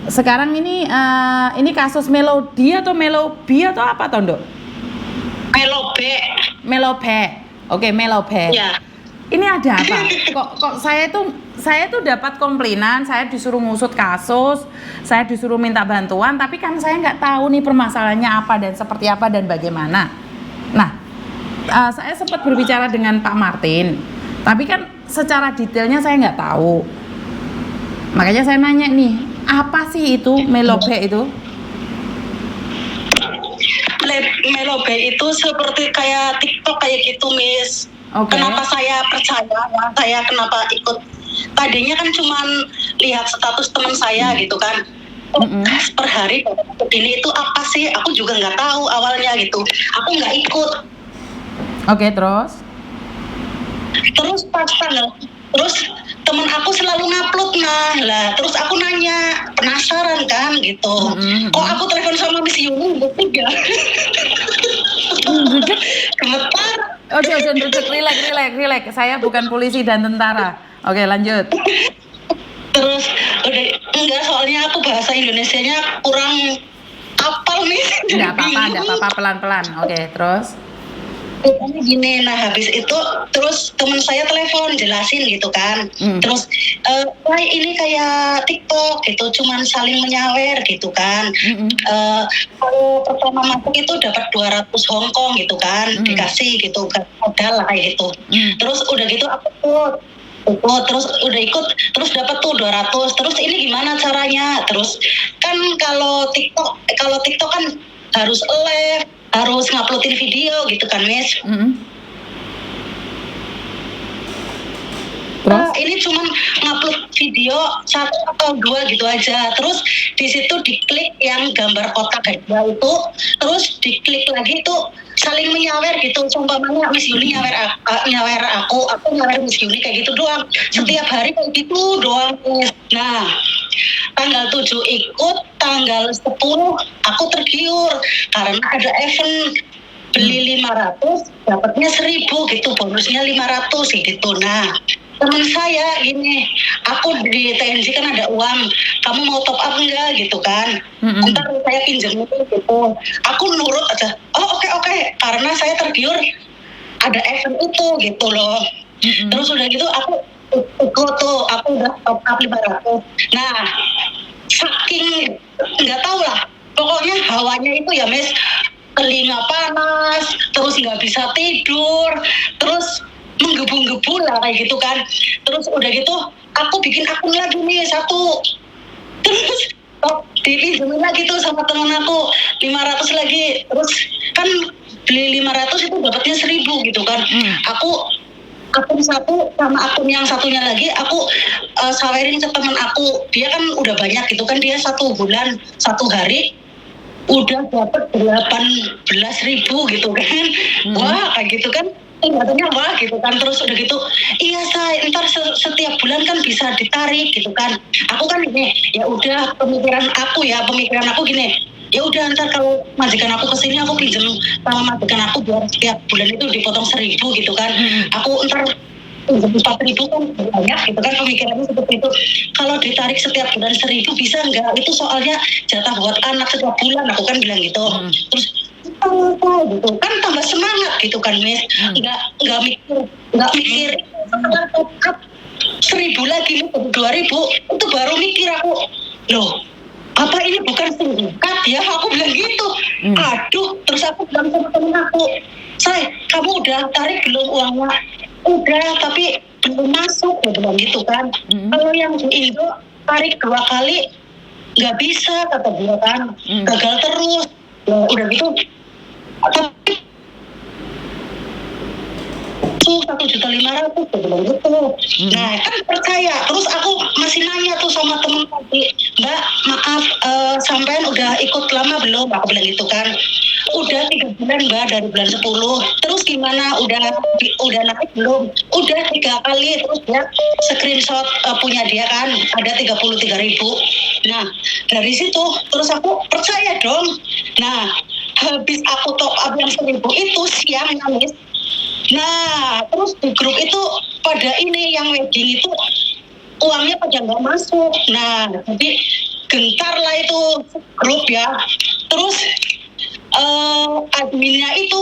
sekarang ini kasus Melody atau Melobi atau apa Tondo? Melobe. Melobe. Oke, Melobe. Ya. Ini ada apa? Kok saya tuh dapat komplainan, saya disuruh ngusut kasus, saya disuruh minta bantuan, tapi kan saya nggak tahu nih permasalahannya apa dan seperti apa dan bagaimana. Nah, saya sempat berbicara dengan Pak Martin, tapi kan secara detailnya saya nggak tahu. Makanya saya nanya nih, apa sih itu Melobe itu? Melobe itu seperti kayak TikTok kayak gitu, Miss. Okay. Kenapa saya percaya? Saya kenapa ikut? Tadinya kan cuman lihat status teman saya gitu kan. Per hari ini itu apa sih? Aku juga nggak tahu awalnya gitu. Aku nggak ikut. Oke, terus? Terus pas tanggal, terus temen aku selalu ngupload lah. Terus aku nanya, penasaran kan gitu. Kok aku telepon sama Miss Yuni bertiga? Gemetar. Oke, relax. Saya bukan polisi dan tentara. Oke, lanjut. Terus udah enggak, soalnya aku bahasa Indonesianya kurang apal nih. Enggak apa-apa, pelan-pelan. Oke, terus? Gini, nah habis itu terus teman saya telepon jelasin gitu kan. Terus wah ini kayak TikTok gitu, cuman saling menyawer gitu kan. Kalau pertama masuk itu dapat 200 Hongkong gitu kan, dikasih gitu kan, modal lah kayak gitu. Terus udah gitu aku terus udah ikut, terus dapat tuh 200. Terus ini gimana caranya? Terus kan kalau TikTok kan harus live, harus nguploadin video gitu kan, Miss. Terus? Ini cuma ngupload video 1 atau 2 gitu aja. Terus di situ diklik yang gambar kotak hadiah itu, terus diklik lagi itu saling menyawer gitu. Umpamanya Miss Yuni nyawer aku nyawer Miss Yuni kayak gitu doang. Setiap hari kayak gitu doang. Nah, tanggal 7 ikut, tanggal 10 aku tergiur karena ada event beli 500 dapatnya 1000 gitu, bonusnya 500 gitu. Nah, teman saya gini, aku di TNG kan ada uang, kamu mau top up enggak gitu kan? Ntar saya pinjam gitu. Aku nurut aja. Oh oke, karena saya tergiur ada event itu gitu loh. Terus udah gitu aku udah top up 500. Nah, saking nggak tahu lah, pokoknya hawanya itu ya, Miss, telinga panas, terus nggak bisa tidur, terus menggebu-gebu lah kayak gitu kan. Terus udah gitu aku bikin akun lagi nih 1, terus dipinjemin lagi tuh sama temen aku 500 lagi. Terus kan beli 500 itu dapatnya 1000 gitu kan. Aku akun 1 sama akun yang satunya lagi aku sawerin ke temen aku, dia kan udah banyak gitu kan, dia 1 bulan 1 hari udah dapat 18.000 gitu kan. Wah kayak gitu kan, katanya wah gitu kan. Terus udah gitu, iya say, ntar setiap bulan kan bisa ditarik gitu kan. Aku kan gini, ya udah pemikiran aku gini, ya udah ntar kalau majikan aku kesini aku pinjam sama majikan aku biar setiap bulan itu dipotong 1000 gitu kan. Aku ntar 4.000 kan banyak gitu kan, pemikirannya seperti itu. Kalau ditarik setiap bulan 1000 bisa enggak? Itu soalnya jatah buat anak setiap bulan, aku kan bilang gitu. Terus gitu kan tambah semangat gitu kan, Miss. Enggak mikir 1000 lagi 2000 itu baru mikir aku, loh apa ini bukan singkat ya, aku bilang gitu. Aduh, terus aku bilang sama temen aku, say, kamu udah tarik belum uangnya? Udah, tapi belum masuk, ya bilang gitu kan. Kalau yang di Indo tarik 2 kali nggak bisa, kata dia kan, gagal terus. Ya, udah gitu, tapi 1.500.000 bilang gitu. Nah kan percaya. Terus aku masih nanya tuh sama temen tadi, Mbak maaf sampean udah ikut lama belum? Aku bilang gitu kan. Udah 3 bulan Mbak, dari bulan 10. Terus gimana, udah naik belum? Udah 3 kali. Terus dia screenshot punya dia kan, ada 33.000. Nah dari situ terus aku percaya dong. Nah habis aku top up yang 1000 itu siang nangis. Nah terus di grup itu pada ini yang wedding itu uangnya pada nggak masuk. Nah jadi gentar lah itu grup ya. Terus adminnya itu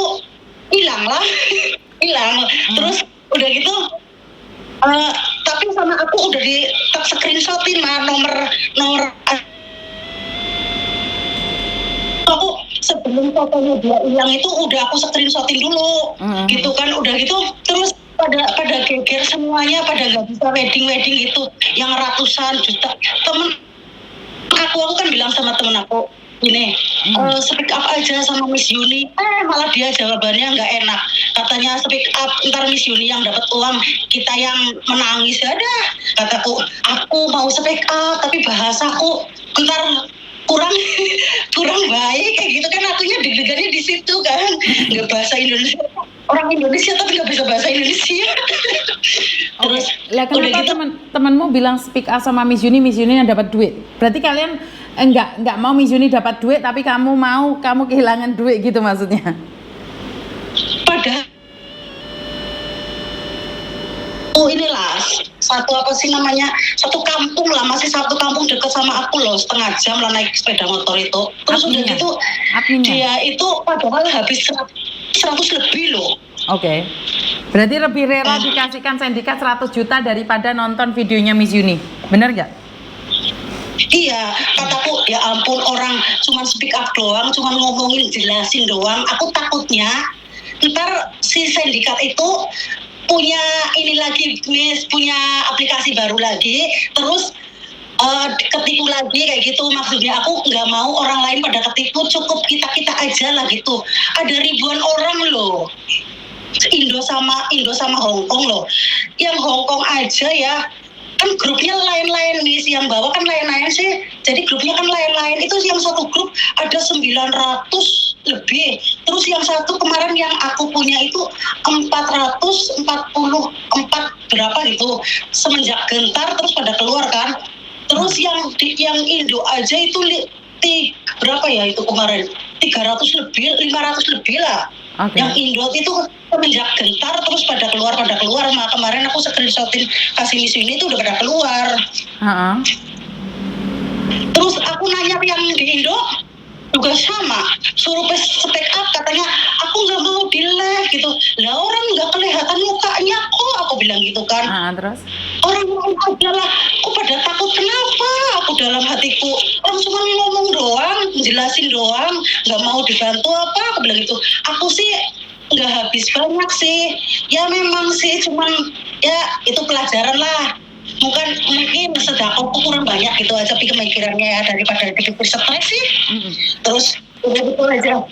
hilang lah, hilang. Terus udah gitu, tapi sama aku udah di screenshotin mah nomor aku sebelum fotonya dia hilang itu udah aku screenshotin dulu, gitu kan. Udah gitu terus pada geger semuanya, pada nggak bisa wedding gitu yang ratusan juta. Temen aku kan bilang sama temen aku ini, speak up aja sama Miss Yuni. Malah dia jawabannya nggak enak, katanya speak up ntar Miss Yuni yang dapat uang, kita yang menangis. Ada, kataku aku mau speak up tapi bahasaku ntar kurang baik kayak gitu kan. Akunya deg-degannya di situ kan, nggak bahasa Indonesia, orang Indonesia tapi nggak bisa bahasa Indonesia. Terus lah kenapa gitu, temanmu bilang speak up sama Miss Yuni yang dapat duit? Berarti kalian enggak mau Miss Yuni dapat duit, tapi kamu kehilangan duit gitu maksudnya? padahal inilah satu kampung lah, masih satu kampung dekat sama aku loh, setengah jam lah naik sepeda motor itu. Terus udah gitu dia itu padahal habis 100 lebih loh. Oke. Berarti lebih rela dikasihkan sindikat 100 juta daripada nonton videonya Miss Yuni, bener nggak? Iya, kataku ya ampun, orang cuman speak up doang, cuman ngomongin jelasin doang. Aku takutnya ntar si sindikat itu punya ini lagi, Miss, punya aplikasi baru lagi, terus ketipu lagi kayak gitu. Maksudnya aku nggak mau orang lain pada ketipu, cukup kita aja lah gitu. Ada ribuan orang loh, Indo sama Hong Kong loh. Yang Hong Kong aja ya kan grupnya lain-lain, Miss, yang bawa kan lain-lain sih. Jadi grupnya kan lain-lain. Itu yang satu grup ada 900 lebih. Terus yang satu kemarin yang aku punya itu 444 berapa gitu. Semenjak gentar terus pada keluar kan. Terus yang Indo aja itu berapa ya itu kemarin? 300 lebih, 500 lebih lah. Okay. Yang Indo itu semenjak gentar terus pada keluar. Nah, kemarin aku screenshotin kasih Miss ini itu udah pada keluar. Terus aku nanya yang di Indo juga sama, suruh speak up, katanya aku nggak mau di live gitu. Lah orang nggak kelihatan mukanya kok, aku bilang gitu kan. Terus orang aja lah, aku pada takut. Kenapa? Aku dalam hatiku orang cuma ngomong doang, jelasin doang, nggak mau dibantu apa, aku bilang gitu. Aku sih nggak habis banyak sih, ya memang sih, cuman ya itu pelajaran lah. Mungkin sedekahku kurang banyak gitu aja pemikirannya ya, daripada dipikir stres sih. Terus udah gitu aja.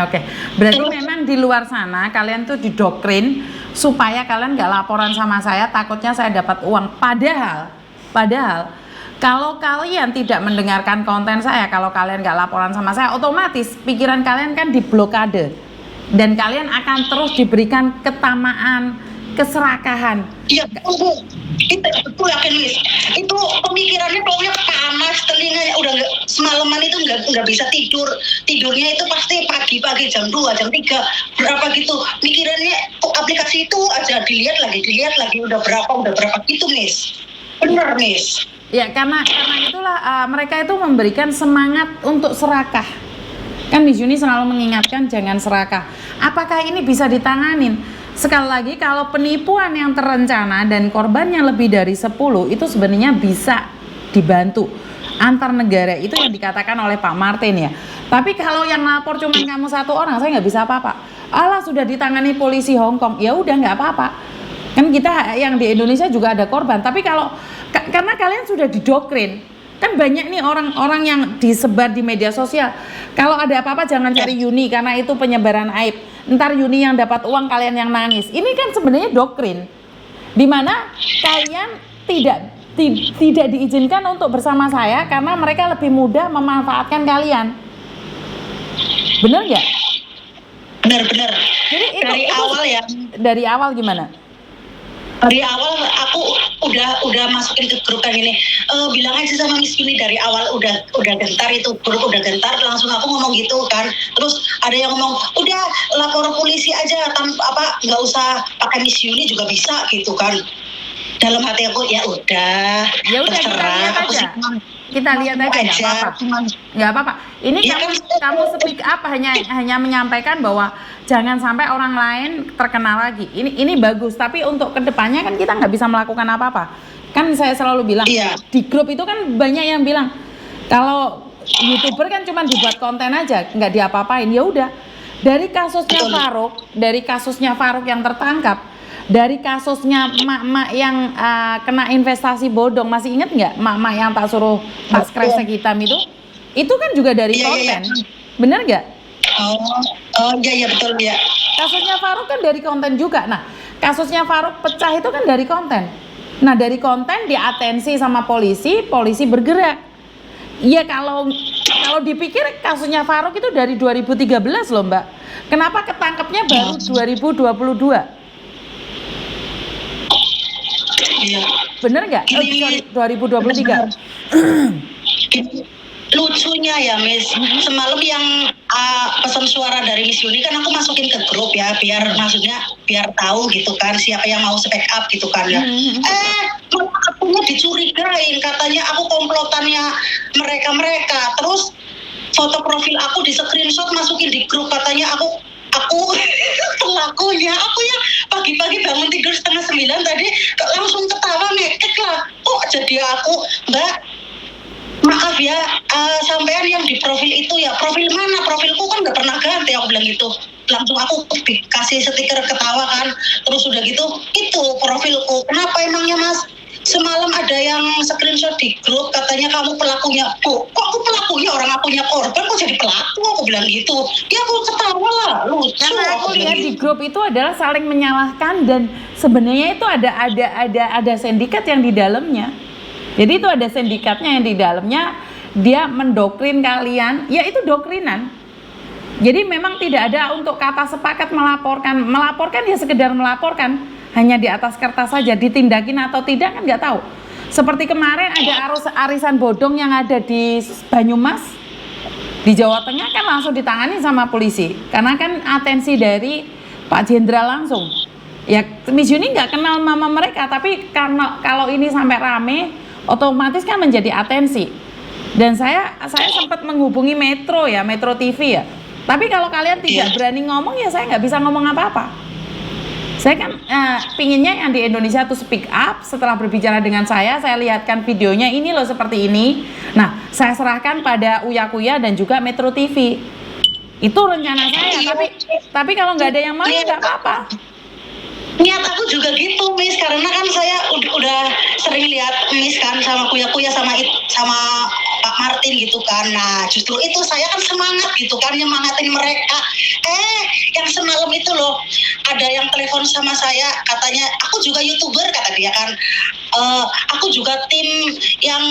Oke. Berarti memang di luar sana kalian tuh didoktrin supaya kalian nggak laporan sama saya, takutnya saya dapat uang. Padahal kalau kalian tidak mendengarkan konten saya, kalau kalian nggak laporan sama saya, otomatis pikiran kalian kan diblokade dan kalian akan terus diberikan ketamaan, keserakahan. Iya, itu yakin, Miss. Itu pemikirannya pokoknya panas, telinganya udah semalaman itu nggak bisa tidur. Tidurnya itu pasti pagi jam 2, jam 3 berapa gitu. Mikirannya aplikasi itu aja dilihat lagi udah berapa gitu, Miss. Bener, Miss. Ya karena itulah mereka itu memberikan semangat untuk serakah. Kan Miss Yuni selalu mengingatkan jangan serakah. Apakah ini bisa ditanganin? Sekali lagi, kalau penipuan yang terencana dan korbannya lebih dari 10 itu sebenarnya bisa dibantu antar negara, itu yang dikatakan oleh Pak Martin ya. Tapi kalau yang lapor cuma kamu satu orang, saya nggak bisa apa-apa. Alah, sudah ditangani polisi Hong Kong, ya udah nggak apa-apa. Kan kita yang di Indonesia juga ada korban. Tapi kalau karena kalian sudah didoktrin, kan banyak nih orang-orang yang disebar di media sosial. Kalau ada apa-apa jangan cari Yuni karena itu penyebaran aib. Ntar Yuni yang dapat uang, kalian yang nangis. Ini kan sebenarnya doktrin, dimana kalian tidak diizinkan untuk bersama saya karena mereka lebih mudah memanfaatkan kalian. Bener nggak? Bener. Jadi dari awal gimana? Dari awal aku udah masukin ke grup kayak gini, bilang aja sama Miss Yuni dari awal udah gentar, itu grup udah gentar, langsung aku ngomong gitu kan. Terus ada yang ngomong udah lapor polisi aja, nggak usah pakai Miss Yuni juga bisa gitu kan. Dalam hati aku ya udah terserah, aku sih kita lihat aja, nggak apa-apa. Nggak apa-apa. Ini Ya, kamu speak up hanya menyampaikan bahwa jangan sampai orang lain terkenal lagi. Ini bagus, tapi untuk kedepannya kan kita nggak bisa melakukan apa-apa. Kan saya selalu bilang, Iya. di grup itu kan banyak yang bilang kalau YouTuber kan cuma dibuat konten aja, nggak diapa-apain. Ya udah. Dari kasusnya Farouk yang tertangkap, dari kasusnya mak-mak yang kena investasi bodong, masih ingat nggak mak-mak yang tak suruh tas kresek hitam itu kan juga dari Iya, konten, iya. bener nggak? Oh iya betul ya. Kasusnya Farouk kan dari konten juga. Nah, kasusnya Farouk pecah itu kan dari konten. Nah, dari konten diatensi sama polisi bergerak. Iya, kalau dipikir kasusnya Farouk itu dari 2013 loh Mbak. Kenapa ketangkepnya baru 2022? Iya. Bener nggak? Sorry, 2023. Lucunya ya Miss, semalam yang pesan suara dari Miss Yuni kan aku masukin ke grup ya, biar tahu gitu kan siapa yang mau speak up gitu kan ya. Malah akunya dicurigain, katanya aku komplotannya mereka. Terus foto profil aku di screenshot masukin di grup, katanya aku pelakunya. Aku ya pagi-pagi bangun tidur 8:30 tadi langsung ketawa ngekek lah. Kok jadi aku, Mbak? Maaf ya, sampean yang di profil itu ya, profil mana? Profilku kan nggak pernah ganti, aku bilang gitu. Langsung aku dikasih stiker ketawa kan. Terus udah gitu, itu profilku. Kenapa emangnya Mas? Semalam ada yang screenshot di grup, katanya kamu pelakunya. Kok aku pelakunya, orang akunya korban kok jadi pelaku, aku bilang gitu. Ya aku ketawa lah, lucu. Karena aku bilang lihat gitu. di grup itu adalah saling menyalahkan dan sebenarnya itu ada sindikat yang di dalamnya. Jadi itu ada sindikatnya yang di dalamnya, dia mendoktrin kalian, ya itu doktrinan. Jadi memang tidak ada untuk kata sepakat melaporkan ya sekedar melaporkan, hanya di atas kertas saja, ditindakin atau tidak kan nggak tahu. Seperti kemarin ada arisan bodong yang ada di Banyumas, di Jawa Tengah kan langsung ditangani sama polisi, karena kan atensi dari Pak Jenderal langsung. Ya Miss Yuni nggak kenal mama mereka, tapi karena kalau ini sampai rame, otomatis kan menjadi atensi. Dan saya sempat menghubungi Metro TV ya. Tapi kalau kalian tidak berani ngomong ya saya nggak bisa ngomong apa-apa. Saya kan pinginnya yang di Indonesia tuh speak up. Setelah berbicara dengan saya lihatkan videonya, ini loh seperti ini. Nah, saya serahkan pada Uya Kuya dan juga Metro TV. Itu rencana saya. Tapi kalau nggak ada yang mau ya nggak apa-apa. Niat aku juga gitu Miss, karena kan saya udah sering lihat Miss kan sama Kuya sama Pak Martin gitu kan. Nah justru itu saya kan semangat gitu kan, nyemangatin mereka. Yang semalam itu loh ada yang telepon sama saya, katanya aku juga YouTuber kata dia kan. Aku juga tim yang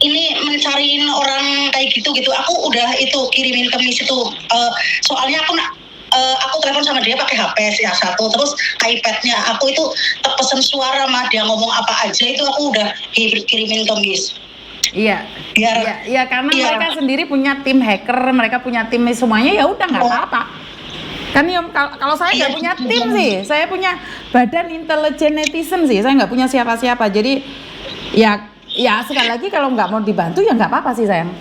ini mencariin orang kayak gitu. Aku udah itu kirimin ke Miss itu. Soalnya aku telepon sama dia pakai HP ya satu, terus iPad-nya aku itu pesen suara mah, dia ngomong apa aja itu aku udah kirimin ke Miss. Iya, karena mereka sendiri punya tim hacker, mereka punya tim semuanya, ya udah nggak apa-apa. Kan ya, kalau saya nggak punya tim sih, saya punya badan intelijen netizen sih, saya nggak punya siapa-siapa. Jadi ya sekali lagi kalau nggak mau dibantu ya nggak apa-apa sih sayang.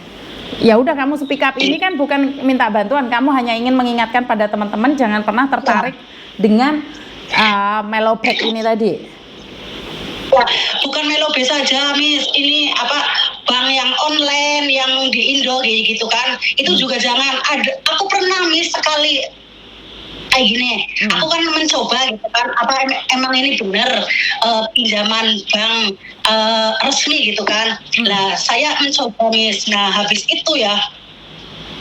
Ya udah, kamu speak up ini kan bukan minta bantuan, kamu hanya ingin mengingatkan pada teman-teman jangan pernah tertarik dengan melobek ini tadi. Ya, bukan Melobe saja Miss, ini bank yang online yang di Indo gitu kan, itu juga jangan. Aku pernah Miss sekali kayak gini, aku kan mencoba gitu kan, emang ini benar pinjaman bank resmi gitu kan. Nah saya mencoba Miss, nah habis itu ya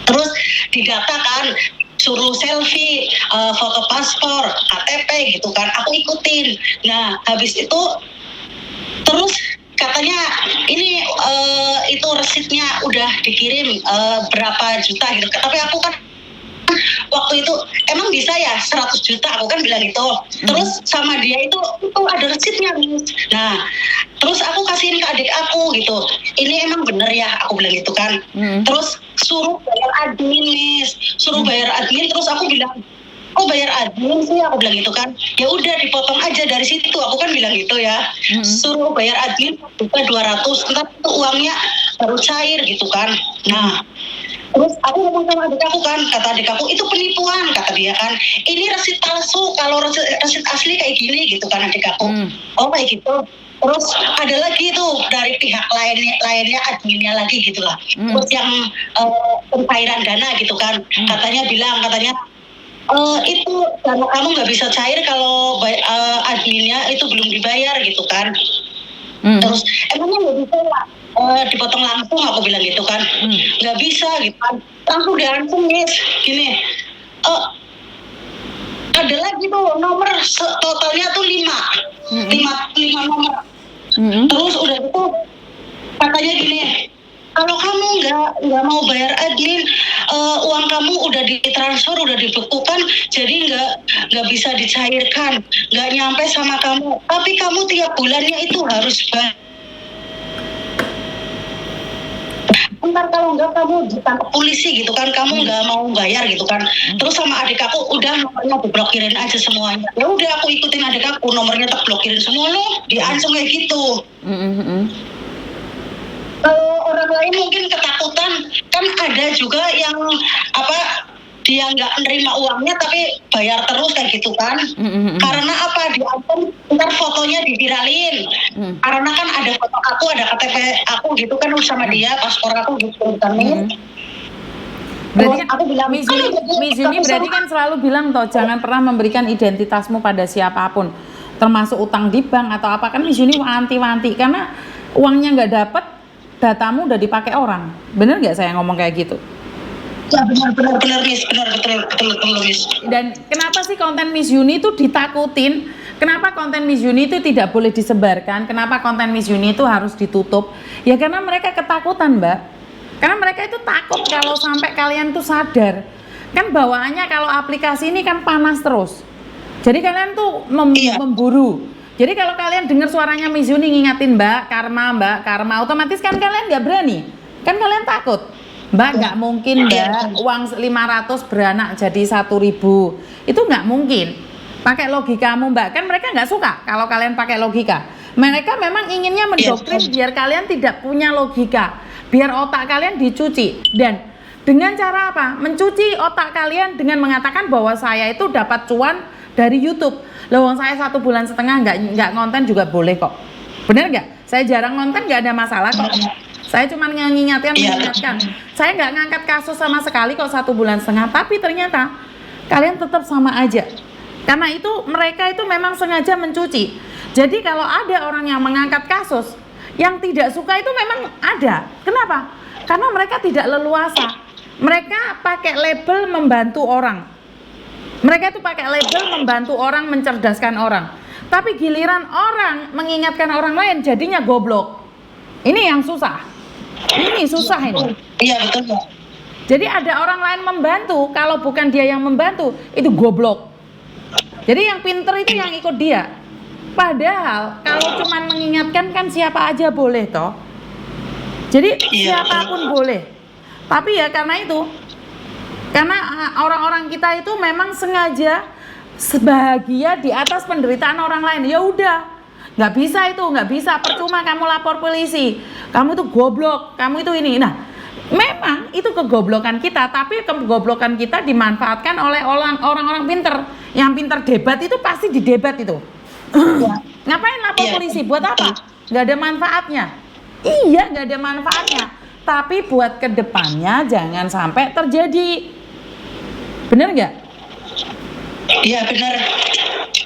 terus didata kan, suruh selfie, foto paspor, KTP gitu kan, aku ikutin. Nah habis itu terus katanya ini itu resitnya udah dikirim berapa juta gitu, tapi aku kan waktu itu emang bisa ya 100 juta, aku kan bilang gitu. Terus sama dia itu ada resitnya. Nah terus aku kasihin ke adik aku gitu, ini emang bener ya, aku bilang gitu kan. Terus suruh bayar admin Miss, terus aku bilang kok bayar admin sih, aku bilang gitu kan. Ya udah dipotong aja dari situ, aku kan bilang gitu ya. Suruh bayar admin juga 200, ntar itu uangnya baru cair gitu kan. Nah, terus aku ngomong sama adik aku kan, kata adik aku itu penipuan, kata dia kan. Ini resit palsu, kalau resit asli kayak gini gitu kan adik aku. Oh kayak gitu. Terus ada lagi tuh dari pihak lainnya adminnya lagi gitu lah. Terus yang pencairan dana gitu kan, katanya itu dana kamu nggak bisa cair kalau adminnya itu belum dibayar gitu kan. Terus emangnya nggak bisa dipotong langsung, aku bilang gitu kan. Nggak bisa gitu kan, langsung diancam Miss gini. Ada lagi tuh nomor totalnya tuh 5 nomor. Terus udah gitu katanya gini, kalau kamu nggak mau bayar admin, uang kamu udah ditransfer, udah dibekukan, jadi nggak bisa dicairkan, nggak nyampe sama kamu. Tapi kamu tiap bulannya itu harus bayar. Ntar kalau enggak kamu ditangkap polisi gitu kan, kamu nggak mau bayar gitu kan. Terus sama adik aku udah nomornya diblokirin aja semuanya. Ya udah aku ikutin adik aku, nomornya tak blokirin semua loh, diancam kayak gitu. Kalau orang lain mungkin ketakutan, kan ada juga yang dia nggak nerima uangnya tapi bayar terus kayak gitu kan. Karena apa, diancam ntar fotonya diviralin. Karena kan ada foto aku, ada KTP aku gitu kan sama dia, paspor aku gitu kan. Berarti kan Miss Yuni berarti kan selalu bilang toh jangan pernah memberikan identitasmu pada siapapun, termasuk utang di bank atau apa. Kan Miss Yuni wanti-wanti karena uangnya nggak dapet, datamu udah dipakai orang. Bener nggak saya ngomong kayak gitu? Ya benar Miss, betul Miss. Dan kenapa sih konten Miss Yuni itu ditakutin? Kenapa konten Miss Yuni itu tidak boleh disebarkan? Kenapa konten Miss Yuni itu harus ditutup? Ya karena mereka ketakutan, Mbak. Karena mereka itu takut kalau sampai kalian tuh sadar. Kan bawaannya kalau aplikasi ini kan panas terus. Jadi kalian tuh memburu. Jadi kalau kalian dengar suaranya Miss Yuni ngingatin Mbak Karma, otomatis kan kalian nggak berani. Kan kalian takut. Mbak nggak mungkin Mbak uang 500 beranak jadi 1.000. Itu nggak mungkin. Pakai logikamu Mbak. Kan mereka nggak suka kalau kalian pakai logika. Mereka memang inginnya mendoktrin biar kalian tidak punya logika, biar otak kalian dicuci. Dan dengan cara apa? Mencuci otak kalian dengan mengatakan bahwa saya itu dapat cuan dari YouTube. Loh, saya 1,5 bulan nggak ngonten juga boleh kok. Bener nggak? Saya jarang ngonten, nggak ada masalah kok. Saya cuma mengingatkan. Saya nggak ngangkat kasus sama sekali kok 1,5 bulan. Tapi ternyata kalian tetap sama aja. Karena itu mereka itu memang sengaja mencuci. Jadi kalau ada orang yang mengangkat kasus yang tidak suka itu memang ada. Kenapa? Karena mereka tidak leluasa. Mereka pakai label membantu orang. Mereka itu pakai label membantu orang, mencerdaskan orang. Tapi giliran orang mengingatkan orang lain jadinya goblok. Ini yang susah. Ini susah ini. Iya betul. Jadi ada orang lain membantu, kalau bukan dia yang membantu itu goblok. Jadi yang pinter itu yang ikut dia. Padahal kalau cuma mengingatkan kan siapa aja boleh toh. Jadi siapapun boleh. Tapi ya karena orang-orang kita itu memang sengaja sebahagia di atas penderitaan orang lain. Ya udah, nggak bisa, percuma kamu lapor polisi, kamu itu goblok, kamu itu ini. Nah, memang itu kegoblokan kita, tapi kegoblokan kita dimanfaatkan oleh orang-orang pinter. Yang pinter debat itu pasti didebat itu. Ngapain lapor polisi? Buat apa? Nggak ada manfaatnya. Iya, nggak ada manfaatnya. Tapi buat kedepannya jangan sampai terjadi. Bener nggak? Iya benar.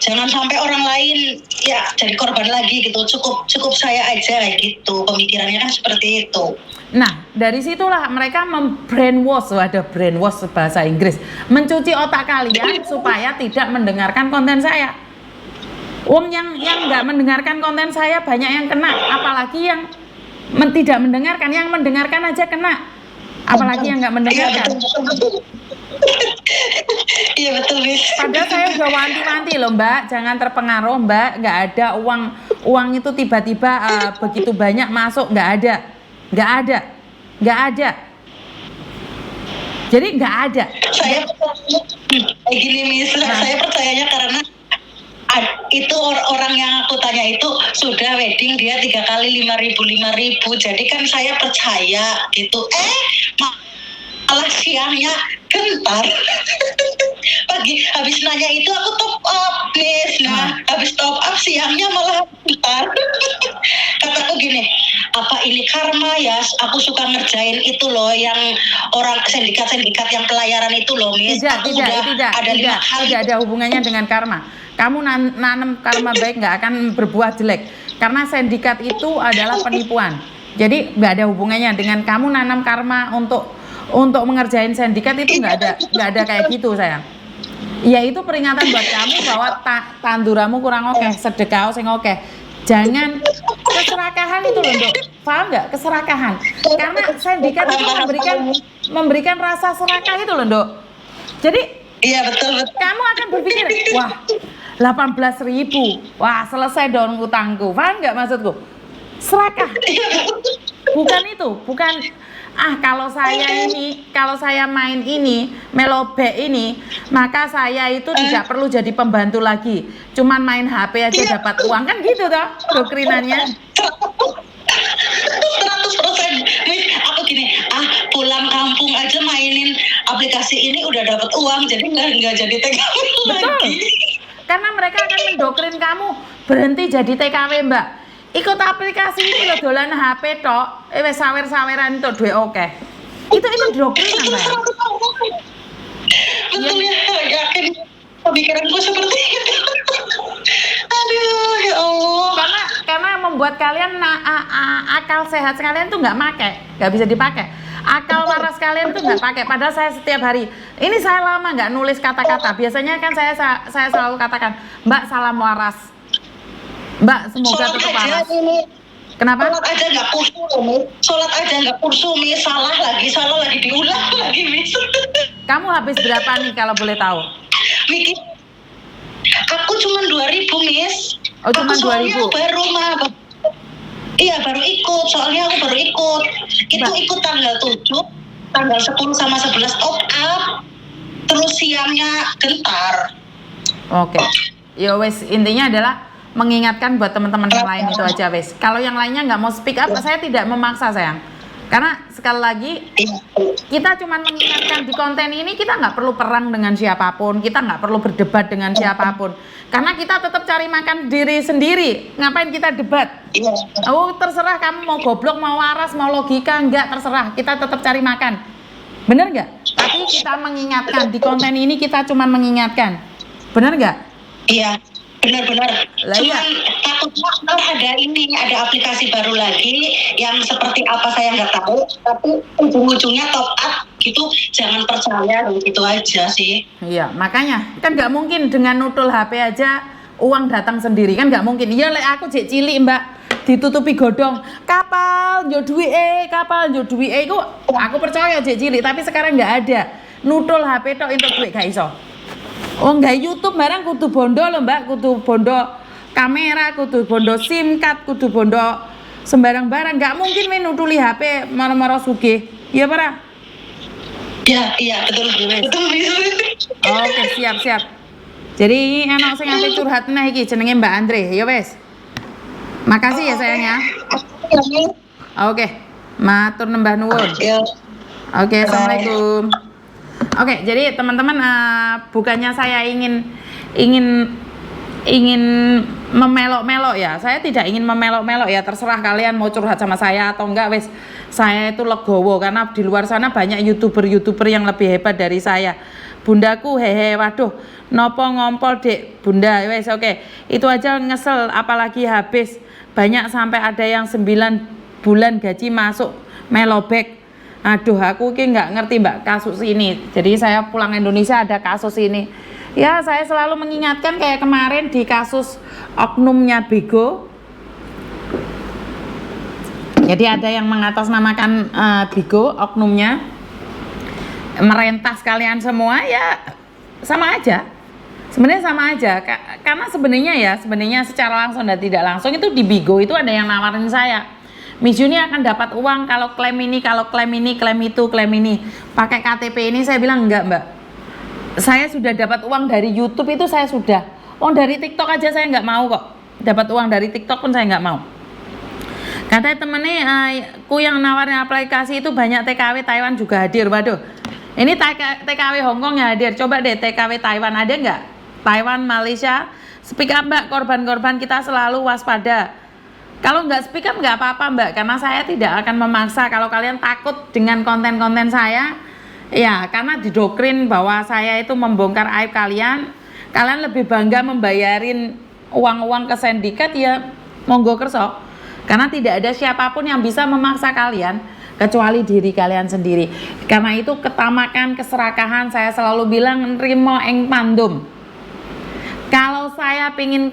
Jangan sampai orang lain ya jadi korban lagi gitu. Cukup saya aja gitu. Pemikirannya kan seperti itu. Nah, dari situlah mereka membrainwash, ada brainwash bahasa Inggris, mencuci otak kalian supaya tidak mendengarkan konten saya. Yang nggak mendengarkan konten saya banyak yang kena, apalagi yang tidak mendengarkan, yang mendengarkan aja kena, apalagi yang nggak mendengarkan. Iya betul Miss. Padahal saya udah wanti-wanti loh Mbak, jangan terpengaruh Mbak, nggak ada uang itu tiba-tiba begitu banyak masuk, nggak ada. Jadi nggak ada. Saya kayak gini Miss, saya percayanya karena itu orang yang aku tanya itu sudah wedding dia 3 kali 5.000, jadi kan saya percaya gitu. Malah siangnya gentar. Pagi habis nanya itu aku top up Miss. Nah habis top up siangnya malah gentar. Kataku gini, apa ini karma ya? Aku suka ngerjain itu loh yang orang sindikat yang pelayaran itu loh Miss. Tidak ada hubungannya dengan karma. Kamu nanam karma baik nggak akan berbuah jelek, karena sindikat itu adalah penipuan. Jadi nggak ada hubungannya dengan kamu nanam karma untuk mengerjain sindikat, itu nggak ada kayak gitu sayang. Ya itu peringatan buat kamu bahwa tanduramu kurang oke, sedekah sing oke. Jangan keserakahan itu loh, Dok. Paham nggak? Keserakahan. Karena sindikat itu memberikan rasa serakah itu loh, Dok. Jadi iya betul. Kamu akan berpikir, wah 18.000, wah selesai dong utangku. Paham nggak maksudku? Serakah. Bukan itu, bukan kalau saya main ini, melobek ini, maka saya itu tidak perlu jadi pembantu lagi. Cuman main HP aja dapat uang, kan gitu toh doktrinannya. 100%. Miss, aku gini, pulang kampung aja mainin aplikasi ini udah dapat uang, jadi nggak jadi TKW lagi. Karena mereka akan mendoktrin kamu berhenti jadi TKW, Mbak. Ikut aplikasi ini lo dolan HP tok, wes sawer-saweran itu duit oke. Itu doktrin Mbak. Betul ya, yakin pemikiranku seperti itu. Aduh, ya Allah. Karena membuat kalian akal sehat kalian tuh nggak bisa dipakai. Akal waras kalian tuh nggak pakai. Padahal saya setiap hari, ini saya lama nggak nulis kata-kata. Biasanya kan saya selalu katakan, Mbak salam waras. Mbak semoga tetap waras. Kenapa? Sholat aja nggak kursu, Miss. Salah lagi diulang lagi, Miss. Kamu habis berapa nih kalau boleh tahu? Mikir. Aku cuma 2.000, Miss. Oh, cuma 2.000. Iya, baru ikut. Soalnya aku baru ikut. Itu ikut tanggal 7, tanggal 10 sama 11 top up. Terus siangnya gentar. Oke. Ya wes, intinya adalah mengingatkan buat teman-teman yang lain itu aja wes. Kalau yang lainnya nggak mau speak up, saya tidak memaksa sayang. Karena sekali lagi kita cuma mengingatkan di konten ini, kita nggak perlu perang dengan siapapun, kita nggak perlu berdebat dengan siapapun, karena kita tetap cari makan diri sendiri. Ngapain kita debat? Oh terserah kamu mau goblok, mau waras, mau logika, nggak terserah, kita tetap cari makan, bener nggak? Tapi kita mengingatkan di konten ini, kita cuma mengingatkan, bener nggak? Iya. Benar-benar. Cuman takutnya ada aplikasi baru lagi yang seperti apa saya nggak tahu, tapi ujung-ujungnya top up gitu, jangan percaya gitu aja sih. Iya, makanya kan nggak mungkin dengan nutul HP aja uang datang sendiri, kan nggak mungkin. Iya, aku cek cilik Mbak, ditutupi godong kapal yo duwike iku aku percaya cek cilik, tapi sekarang nggak ada. Nutul HP tok entuk duit gak iso. Oh nggak YouTube barang kudu bondo loh Mbak, kudu bondo kamera, kudu bondo SIM card, kudu bondo sembarang barang. Nggak mungkin main nutuli HP maro-maro sugih, iya para? Iya betul. Oke siap. Jadi anak sing ate curhat nah iki jenenge Mbak Andre, ya wes. Makasih ya sayangnya. Oke, matur nembah nuwun. Oke, assalamualaikum. Oke, jadi teman-teman, bukannya saya ingin memelok-melok ya. Saya tidak ingin memelok-melok ya. Terserah kalian mau curhat sama saya atau enggak, wes. Saya itu legowo karena di luar sana banyak YouTuber yang lebih hebat dari saya. Bundaku hehe, waduh, nopo ngompol dek bunda, wes oke. Itu aja ngesel, apalagi habis banyak sampai ada yang 9 bulan gaji masuk melobek. Aduh, aku ki nggak ngerti Mbak kasus ini. Jadi saya pulang Indonesia ada kasus ini. Ya, saya selalu mengingatkan kayak kemarin di kasus oknumnya Bigo. Jadi ada yang mengatasnamakan Bigo, oknumnya merentas kalian semua, ya sama aja. Sebenarnya sama aja. Karena sebenarnya secara langsung dan tidak langsung itu di Bigo itu ada yang nawarin saya. Miss Juni akan dapat uang kalau klaim ini, kalau klaim ini, klaim itu, klaim ini. Pakai KTP ini, saya bilang enggak Mbak. Saya sudah dapat uang dari YouTube itu saya sudah. Oh dari TikTok aja saya nggak mau kok. Dapat uang dari TikTok pun saya nggak mau. Katanya temennya, ku yang nawarin aplikasi itu banyak TKW Taiwan juga hadir. Waduh, ini TKW Hongkong ya hadir. Coba deh TKW Taiwan ada nggak? Taiwan, Malaysia, speak up Mbak, korban-korban kita selalu waspada. Kalau nggak speak up nggak apa-apa Mbak, karena saya tidak akan memaksa. Kalau kalian takut dengan konten-konten saya, ya karena didoktrin bahwa saya itu membongkar aib kalian, kalian lebih bangga membayarin uang-uang ke sindikat ya monggo kerso. Karena tidak ada siapapun yang bisa memaksa kalian kecuali diri kalian sendiri. Karena itu ketamakan, keserakahan, saya selalu bilang nrimo ing pandum. Kalau saya pingin